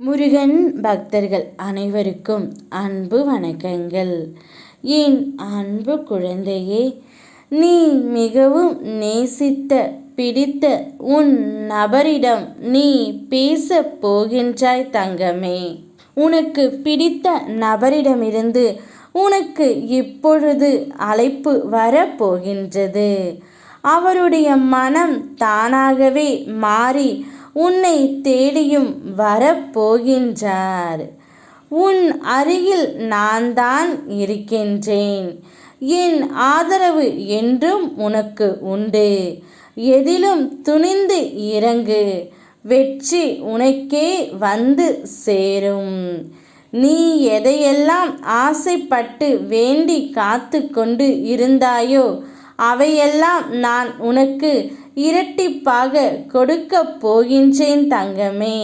முருகன் பக்தர்கள் அனைவருக்கும் அன்பு வணக்கங்கள். என் அன்பு குழந்தையே, நீ மிகவும் நேசித்த பிடித்த உன் நபரிடம் நீ பேசப் போகின்றாய் தங்கமே. உனக்கு பிடித்த நபரிடமிருந்து உனக்கு இப்பொழுது அழைப்பு வரப்போகின்றது. அவருடைய மனம் தானாகவே மாறி உன்னை தேடியும் வரப்போகின்றார். உன் அருகில் நான் தான் இருக்கின்றேன். என் ஆதரவு என்றும் உனக்கு உண்டு. எதிலும் துணிந்து இறங்கு. வெற்றி உனக்கே வந்து சேரும். நீ எதையெல்லாம் ஆசைப்பட்டு வேண்டி காத்து கொண்டு இருந்தாயோ அவையெல்லாம் நான் உனக்கு இரட்டிப்பாக கொடுக்கப் போகின்றேன் தங்கமே.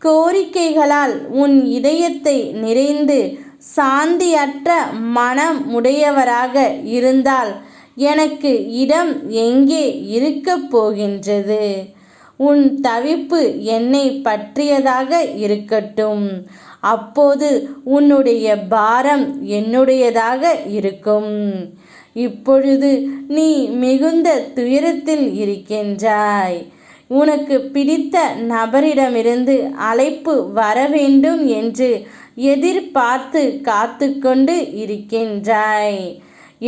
கோரிக்கைகளால் உன் இதயத்தை நிறைந்து சாந்தியற்ற மனம் உடையவராக இருந்தால் எனக்கு இடம் எங்கே இருக்கப் போகின்றது? உன் தவிப்பு என்னை பற்றியதாக இருக்கட்டும். அப்போது உன்னுடைய பாரம் என்னுடையதாக இருக்கும். இப்பொழுது நீ மிகுந்த துயரத்தில் இருக்கின்றாய். உனக்கு பிடித்த நபரிடமிருந்து அழைப்பு வர வேண்டும் என்று எதிர்பார்த்து காத்து கொண்டு இருக்கின்றாய்.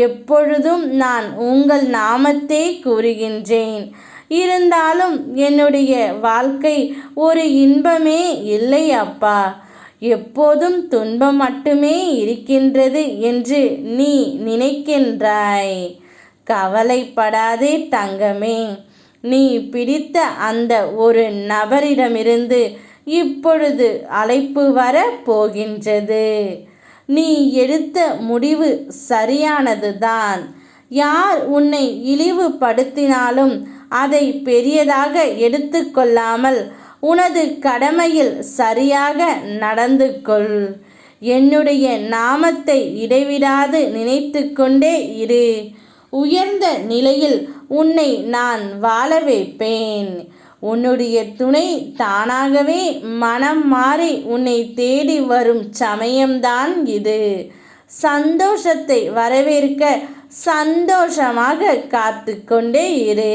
எப்பொழுதும் நான் உங்கள் நாமத்தை கூறுகின்றேன். இருந்தாலும் என்னுடைய வாழ்க்கை ஒரு இன்பமே இல்லை அப்பா. எப்போதும் துன்பம் மட்டுமே இருக்கின்றது என்று நீ நினைக்கின்றாய். கவலைப்படாதே தங்கமே. நீ பிடித்த அந்த ஒரு நபரிடமிருந்து இப்பொழுது அழைப்பு வர போகின்றது. நீ எடுத்த முடிவு சரியானதுதான். யார் உன்னை இழிவுபடுத்தினாலும் அதை பெரியதாக எடுத்துக்கொள்ளாமல் உனது கடமையில் சரியாக நடந்து கொள். என்னுடைய நாமத்தை இடைவிடாது நினைத்து கொண்டே இரு. உயர்ந்த நிலையில் உன்னை நான் வாழ வைப்பேன். உன்னுடைய துணை தானாகவே மனம் மாறி உன்னை தேடி வரும் சமயம்தான் இது. சந்தோஷத்தை வரவேற்க சந்தோஷமாக காத்து கொண்டே இரு.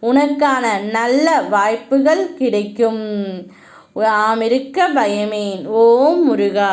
உனக்கான நல்ல வாய்ப்புகள் கிடைக்கும். யாம் இருக்க பயமேன். ஓம் முருகா.